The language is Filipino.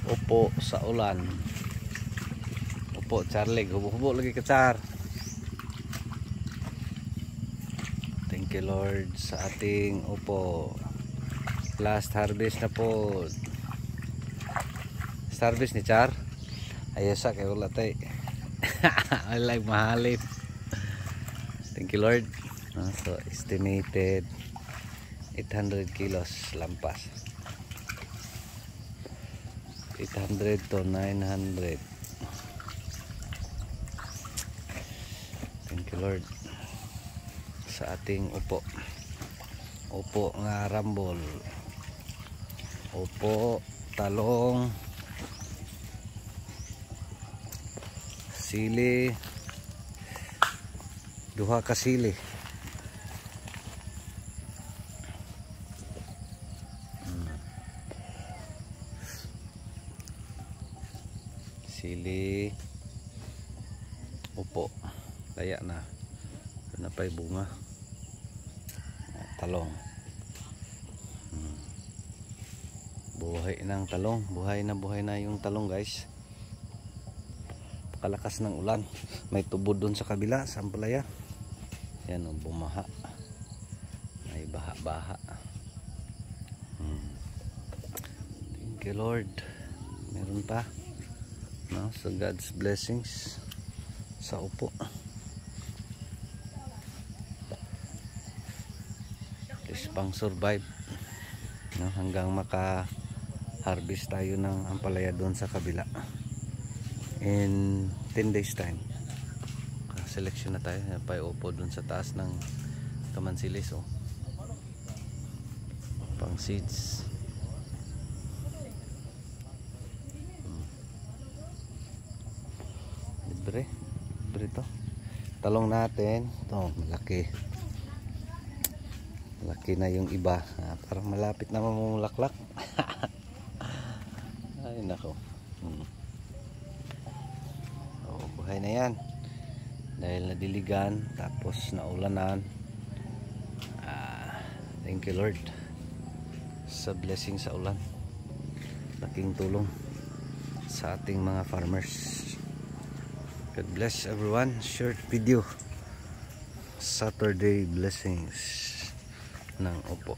Upo sa ulan. Upo Charlie, hubo-hubo lagi ka Char. Thank you Lord sa ating upo. Last harvest na po. Harvest ni Char. Ayasa kay wala tay. I like mahalin. Thank you Lord. So estimated 800 kilos lampas. 800 to 900. Thank you Lord sa ating upo. Upo nga rambol. Upo, talong, sili, duha ka sili. Sili, upo, laya na. Doon na pa'y bunga. Talong. Buhay ng talong. Buhay na yung talong guys. Pakalakas ng ulan. May tubod doon sa kabila, sa ampalaya. Yan o, bumaha. May baha-baha. Thank you Lord. Meron pa. No? So God's blessings sa upo. Please pang survive, no? Hanggang maka harvest tayo ng ampalaya doon sa kabila in 10 days time. Selection na tayo. Pa upo doon sa taas ng kamansilis oh. Pang seeds. Libre to. Talong natin to malaki. Laki na yung iba. Parang malapit na mamulaklak. Ay nako. Buhay na yan. Dahil nadiligan tapos naulanan. Thank you Lord sa blessing sa ulan. Laking tulong sa ating mga farmers. God bless everyone. Short video. Saturday blessings ng upo.